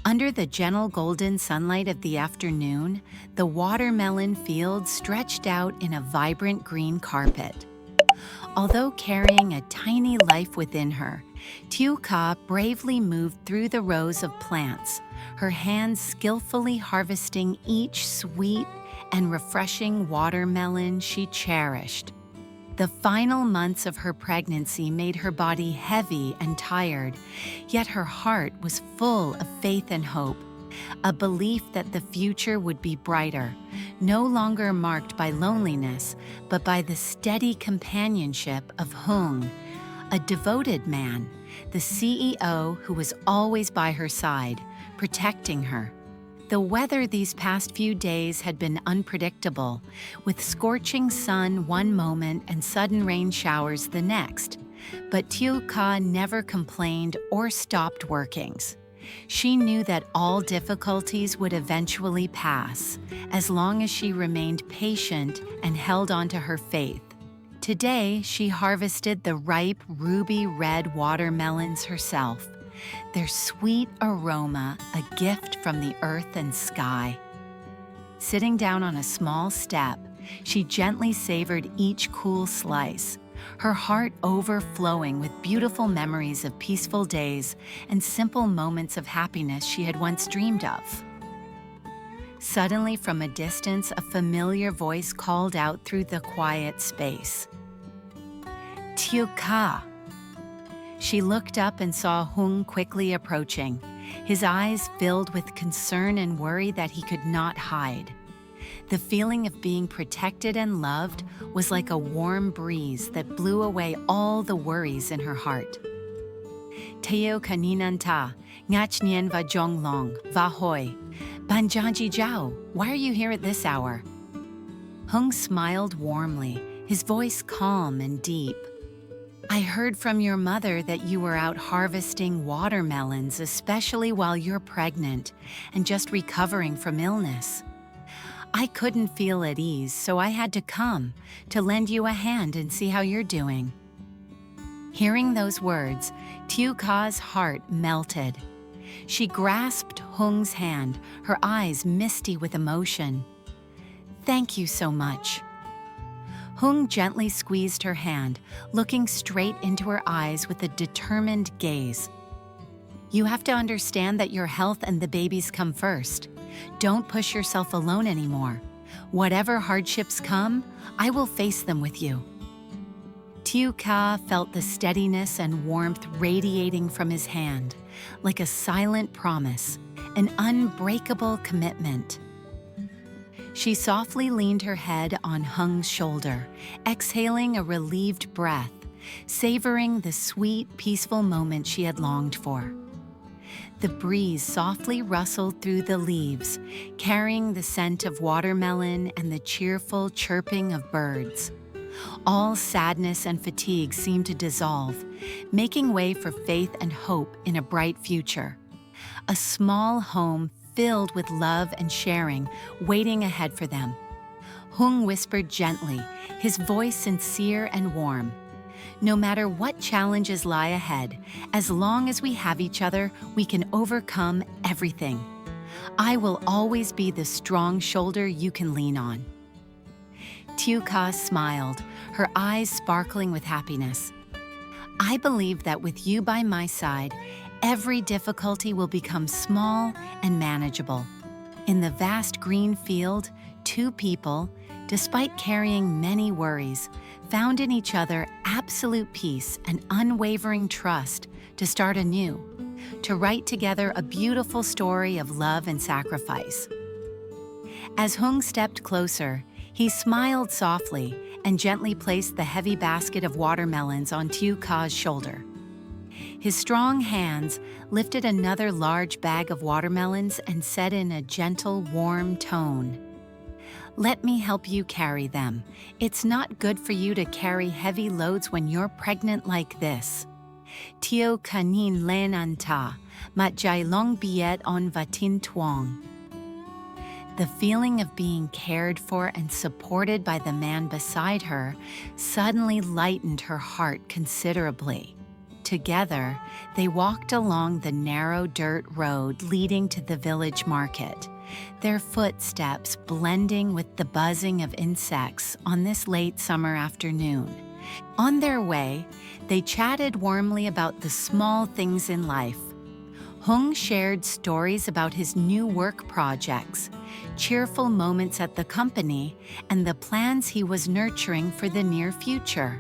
Under the gentle golden sunlight of the afternoon, the watermelon field stretched out in a vibrant green carpet. Although carrying a tiny life within her, Tieu Ca bravely moved through the rows of plants, her hands skillfully harvesting each sweet and refreshing watermelon she cherished. The final months of her pregnancy made her body heavy and tired, yet her heart was full of faith and hope, a belief that the future would be brighter, no longer marked by loneliness, but by the steady companionship of Hmong, a devoted man, the CEO who was always by her side, protecting her. The weather these past few days had been unpredictable, with scorching sun one moment and sudden rain showers the next. But Tieu Ca never complained or stopped working. She knew that all difficulties would eventually pass, as long as she remained patient and held on to her faith. Today, she harvested the ripe, ruby-red watermelons herself, their sweet aroma a gift from the earth and sky. Sitting down on a small step, she gently savored each cool slice, her heart overflowing with beautiful memories of peaceful days and simple moments of happiness she had once dreamed of. Suddenly, from a distance, a familiar voice called out through the quiet space. "Tieu Ca." She looked up and saw Hmong quickly approaching, his eyes filled with concern and worry that he could not hide. The feeling of being protected and loved was like a warm breeze that blew away all the worries in her heart. "Teo kaninan ta, ngach nien va jong long, va hoi. Banjanji jiao, why are you here at this hour?" Hmong smiled warmly, his voice calm and deep. "I heard from your mother that you were out harvesting watermelons, especially while you're pregnant and just recovering from illness. I couldn't feel at ease, so I had to come to lend you a hand and see how you're doing." Hearing those words, Tieu Ca's heart melted. She grasped Hmong's hand, her eyes misty with emotion. "Thank you so much." Hmong gently squeezed her hand, looking straight into her eyes with a determined gaze. "You have to understand that your health and the babies come first. Don't push yourself alone anymore. Whatever hardships come, I will face them with you." Tieu Ca felt the steadiness and warmth radiating from his hand, like a silent promise, an unbreakable commitment. She softly leaned her head on Hmong's shoulder, exhaling a relieved breath, savoring the sweet, peaceful moment she had longed for. The breeze softly rustled through the leaves, carrying the scent of watermelon and the cheerful chirping of birds. All sadness and fatigue seemed to dissolve, making way for faith and hope in a bright future. A small home filled with love and sharing, waiting ahead for them. Hmong whispered gently, his voice sincere and warm. "No matter what challenges lie ahead, as long as we have each other, we can overcome everything. I will always be the strong shoulder you can lean on." Tieu Ca smiled, her eyes sparkling with happiness. "I believe that with you by my side, every difficulty will become small and manageable." In the vast green field, two people, despite carrying many worries, found in each other absolute peace and unwavering trust to start anew, to write together a beautiful story of love and sacrifice. As Hmong stepped closer, he smiled softly and gently placed the heavy basket of watermelons on Tieu Ca's shoulder. His strong hands lifted another large bag of watermelons and said in a gentle, warm tone, "Let me help you carry them. It's not good for you to carry heavy loads when you're pregnant like this. Teo kanin lenan ta, mat jai long biet on vatin tuong." The feeling of being cared for and supported by the man beside her suddenly lightened her heart considerably. Together, they walked along the narrow dirt road leading to the village market, their footsteps blending with the buzzing of insects on this late summer afternoon. On their way, they chatted warmly about the small things in life. Hmong shared stories about his new work projects, cheerful moments at the company, and the plans he was nurturing for the near future.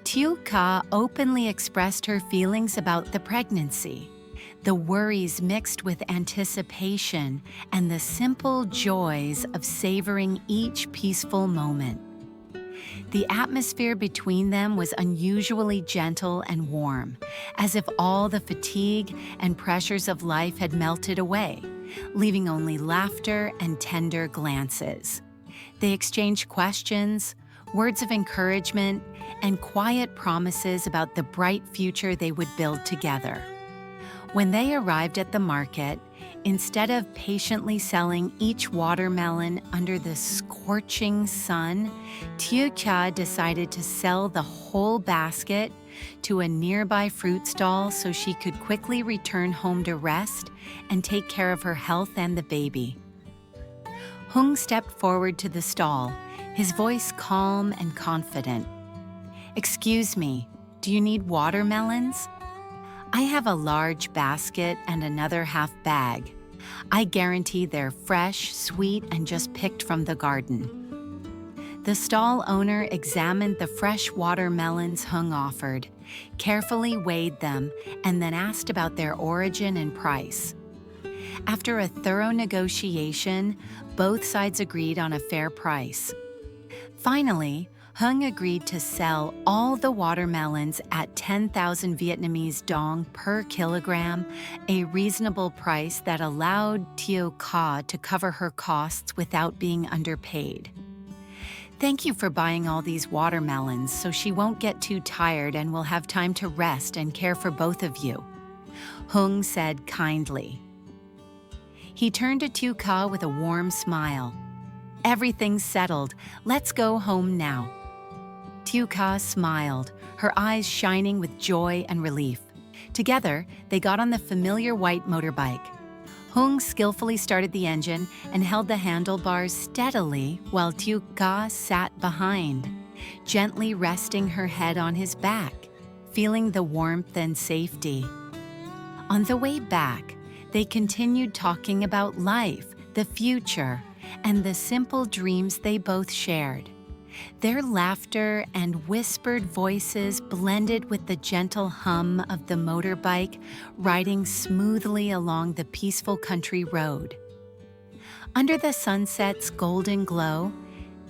Tieu Ca openly expressed her feelings about the pregnancy, the worries mixed with anticipation, and the simple joys of savoring each peaceful moment. The atmosphere between them was unusually gentle and warm, as if all the fatigue and pressures of life had melted away, leaving only laughter and tender glances. They exchanged questions, words of encouragement, and quiet promises about the bright future they would build together. When they arrived at the market, instead of patiently selling each watermelon under the scorching sun, Tieu Ca decided to sell the whole basket to a nearby fruit stall so she could quickly return home to rest and take care of her health and the baby. Hmong stepped forward to the stall, his voice calm and confident. "Excuse me, do you need watermelons? I have a large basket and another half bag. I guarantee they're fresh, sweet, and just picked from the garden." The stall owner examined the fresh watermelons Hmong offered, carefully weighed them, and then asked about their origin and price. After a thorough negotiation, both sides agreed on a fair price. Finally, Hmong agreed to sell all the watermelons at 10,000 Vietnamese dong per kilogram, a reasonable price that allowed Tieu Ca to cover her costs without being underpaid. "Thank you for buying all these watermelons so she won't get too tired and will have time to rest and care for both of you," Hmong said kindly. He turned to Tieu Ca with a warm smile. "Everything's settled. Let's go home now." Tieu Ca smiled, her eyes shining with joy and relief. Together, they got on the familiar white motorbike. Hmong skillfully started the engine and held the handlebars steadily while Tieu Ca sat behind, gently resting her head on his back, feeling the warmth and safety. On the way back, they continued talking about life, the future, and the simple dreams they both shared. Their laughter and whispered voices blended with the gentle hum of the motorbike riding smoothly along the peaceful country road. Under the sunset's golden glow,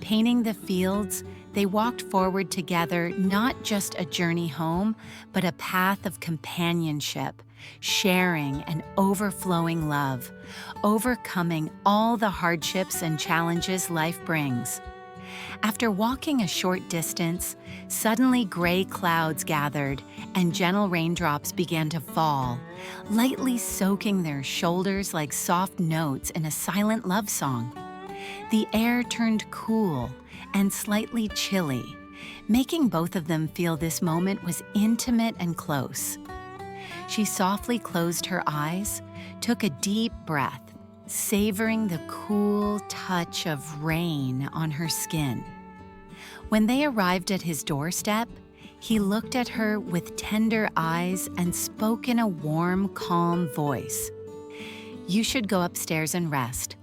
painting the fields, they walked forward together, not just a journey home, but a path of companionship, sharing and overflowing love, overcoming all the hardships and challenges life brings. After walking a short distance, suddenly gray clouds gathered and gentle raindrops began to fall, lightly soaking their shoulders like soft notes in a silent love song. The air turned cool and slightly chilly, making both of them feel this moment was intimate and close. She softly closed her eyes, took a deep breath, savoring the cool touch of rain on her skin. When they arrived at his doorstep, he looked at her with tender eyes and spoke in a warm, calm voice. "You should go upstairs and rest.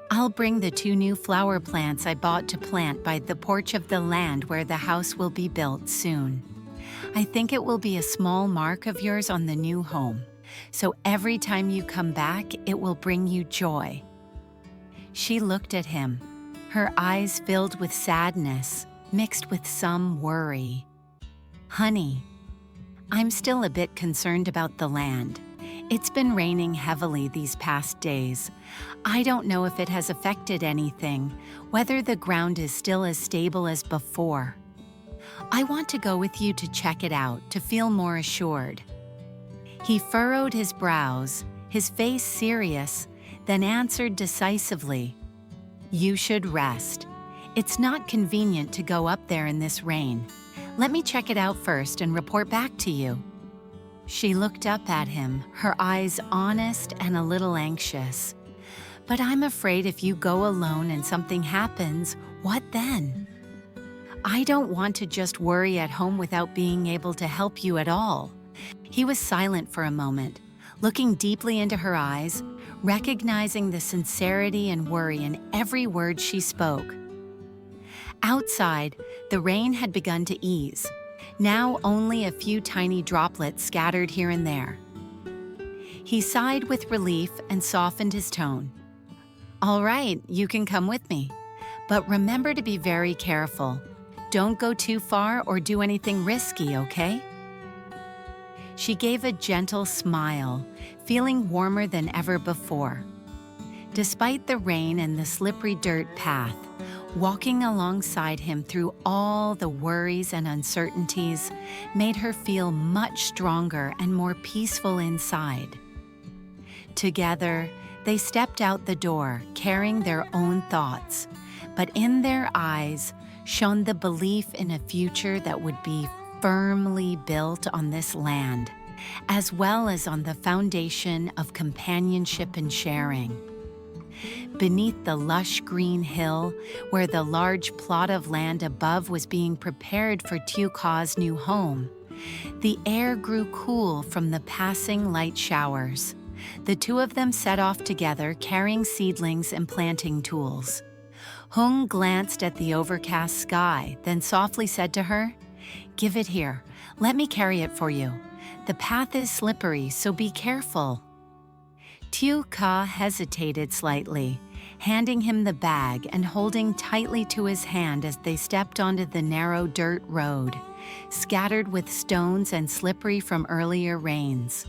I'll bring the 2 new flower plants I bought to plant by the porch of the land where the house will be built soon. I think it will be a small mark of yours on the new home, so every time you come back, it will bring you joy." She looked at him, her eyes filled with sadness, mixed with some worry. "Honey, I'm still a bit concerned about the land. It's been raining heavily these past days. I don't know if it has affected anything, whether the ground is still as stable as before. I want to go with you to check it out, to feel more assured." He furrowed his brows, his face serious, then answered decisively, "You should rest. It's not convenient to go up there in this rain. Let me check it out first and report back to you." She looked up at him, her eyes honest and a little anxious. "But I'm afraid if you go alone and something happens, what then? I don't want to just worry at home without being able to help you at all." He was silent for a moment, looking deeply into her eyes, recognizing the sincerity and worry in every word she spoke. Outside, the rain had begun to ease, now only a few tiny droplets scattered here and there. He sighed with relief and softened his tone. "All right, you can come with me. But remember to be very careful. Don't go too far or do anything risky, okay?" She gave a gentle smile, feeling warmer than ever before. Despite the rain and the slippery dirt path, walking alongside him through all the worries and uncertainties made her feel much stronger and more peaceful inside. Together, they stepped out the door, carrying their own thoughts, but in their eyes shone the belief in a future that would be firmly built on this land, as well as on the foundation of companionship and sharing. Beneath the lush green hill, where the large plot of land above was being prepared for Tieu Ca's new home, the air grew cool from the passing light showers. The two of them set off together, carrying seedlings and planting tools. Hmong glanced at the overcast sky, then softly said to her, "Give it here. Let me carry it for you. The path is slippery, so be careful." Tieu Ca hesitated slightly, handing him the bag and holding tightly to his hand as they stepped onto the narrow dirt road, scattered with stones and slippery from earlier rains.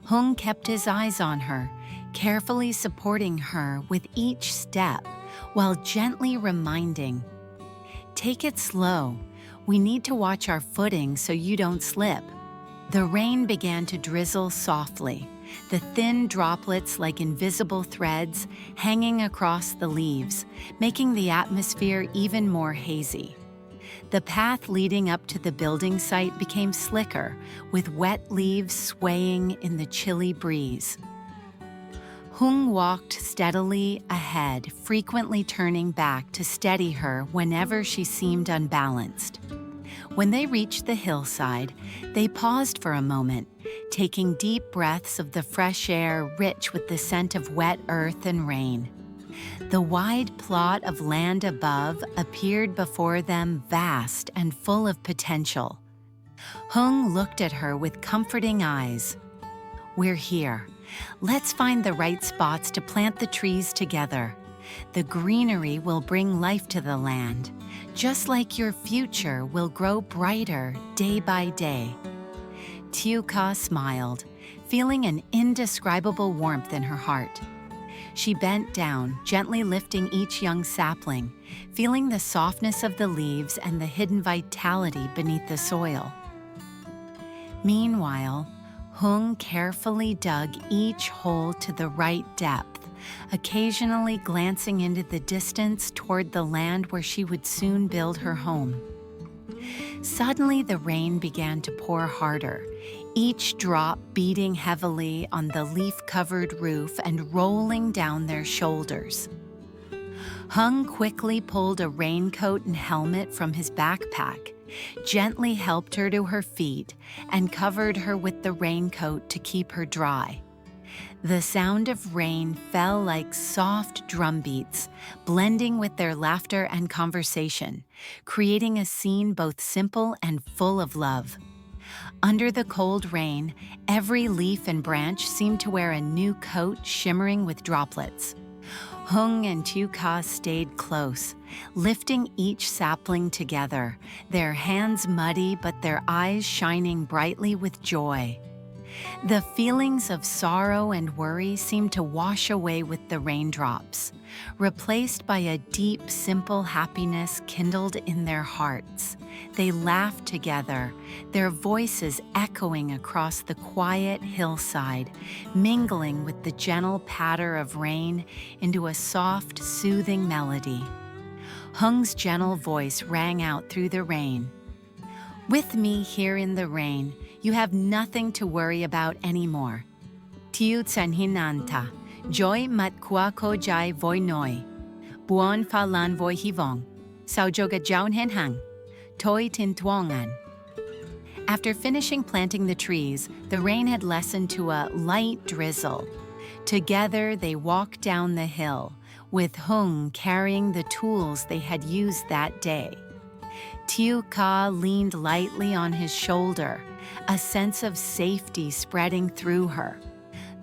Hmong kept his eyes on her, carefully supporting her with each step, while gently reminding, "Take it slow. We need to watch our footing so you don't slip." The rain began to drizzle softly, the thin droplets like invisible threads hanging across the leaves, making the atmosphere even more hazy. The path leading up to the building site became slicker, with wet leaves swaying in the chilly breeze. Hmong walked steadily ahead, frequently turning back to steady her whenever she seemed unbalanced. When they reached the hillside, they paused for a moment, taking deep breaths of the fresh air rich with the scent of wet earth and rain. The wide plot of land above appeared before them vast and full of potential. Hmong looked at her with comforting eyes. "We're here. Let's find the right spots to plant the trees together. The greenery will bring life to the land, just like your future will grow brighter day by day." Tieu Ca smiled, feeling an indescribable warmth in her heart. She bent down, gently lifting each young sapling, feeling the softness of the leaves and the hidden vitality beneath the soil. Meanwhile, Hmong carefully dug each hole to the right depth, occasionally glancing into the distance toward the land where she would soon build her home. Suddenly, the rain began to pour harder, each drop beating heavily on the leaf-covered roof and rolling down their shoulders. Hmong quickly pulled a raincoat and helmet from his backpack, gently helped her to her feet, and covered her with the raincoat to keep her dry. The sound of rain fell like soft drum beats, blending with their laughter and conversation, creating a scene both simple and full of love. Under the cold rain, every leaf and branch seemed to wear a new coat shimmering with droplets. Hmong and Tieu Ca stayed close, lifting each sapling together, their hands muddy but their eyes shining brightly with joy. The feelings of sorrow and worry seemed to wash away with the raindrops, replaced by a deep, simple happiness kindled in their hearts. They laughed together, their voices echoing across the quiet hillside, mingling with the gentle patter of rain into a soft, soothing melody. Hmong's gentle voice rang out through the rain. With me here in the rain, you have nothing to worry about anymore. Tieu Han ta, joy mat qua ko jai voi noi. Buon fa lan voi hivong. Sao joga jaun hen hang. Toi tin tuongan. After finishing planting the trees, the rain had lessened to a light drizzle. Together they walked down the hill, with Hmong carrying the tools they had used that day. Tieu Ca leaned lightly on his shoulder, a sense of safety spreading through her.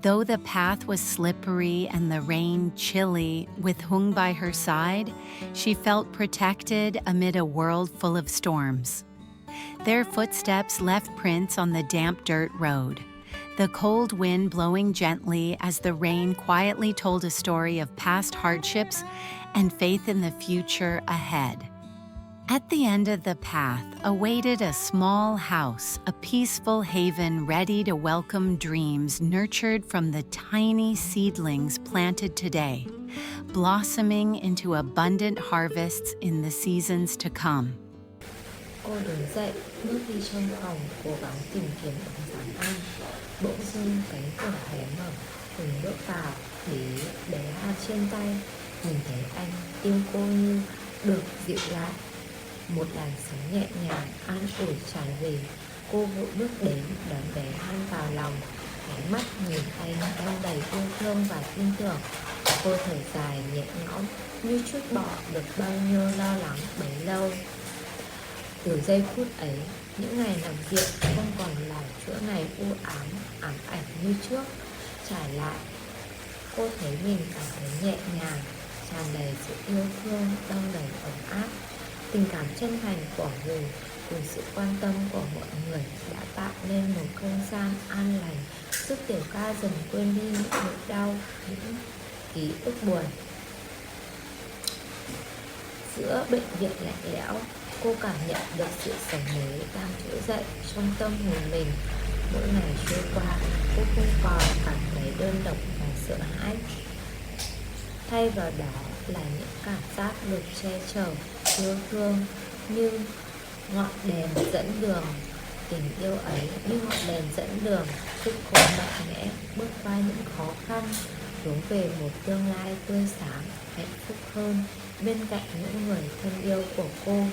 Though the path was slippery and the rain chilly, with Hmong by her side, she felt protected amid a world full of storms. Their footsteps left prints on the damp dirt road, the cold wind blowing gently as the rain quietly told a story of past hardships and faith in the future ahead. At the end of the path awaited a small house, a peaceful haven ready to welcome dreams nurtured from the tiny seedlings planted today, blossoming into abundant harvests in the seasons to come. Cô đứng dậy, bước đi trong phòng, cố gắng tìm kiếm bóng dáng anh. Bỗng dưng cánh cửa hé mở, Hùng bước vào, bé hạt trên tay. Nhìn thấy anh, tim cô như được dịu lại. Một làn sóng nhẹ nhàng, an ủi tràn về. Cô vội bước đến, đón bé Han vào lòng. Ánh mắt nhìn anh đang đầy yêu thương và tin tưởng. Cô thở dài nhẹ nhõm, như trút bỏ được bao nhiêu lo lắng bấy lâu. Từ giây phút ấy, những ngày nằm viện không còn là chuỗi ngày u ám, ám ảnh như trước. Trải lại, cô thấy mình cảm thấy nhẹ nhàng, tràn đầy sự yêu thương, đong đầy ấm áp. Tình cảm chân thành của Hùng cùng sự quan tâm của mọi người đã tạo nên một không gian an lành, giúp Tieu Ca dần quên đi những nỗi đau, những ký ức buồn. Giữa bệnh viện lạnh lẽo, cô cảm nhận được sự sống mới đang trỗi dậy trong tâm hồn mình. Mỗi ngày trôi qua, cô không còn cảm thấy đơn độc và sợ hãi. Thay vào đó là những cảm giác được che chở, yêu thương như ngọn đèn dẫn đường. Tình yêu ấy như ngọn đèn dẫn đường giúp cô mạnh mẽ bước qua những khó khăn, hướng về một tương lai tươi sáng, hạnh phúc hơn bên cạnh những người thân yêu của cô.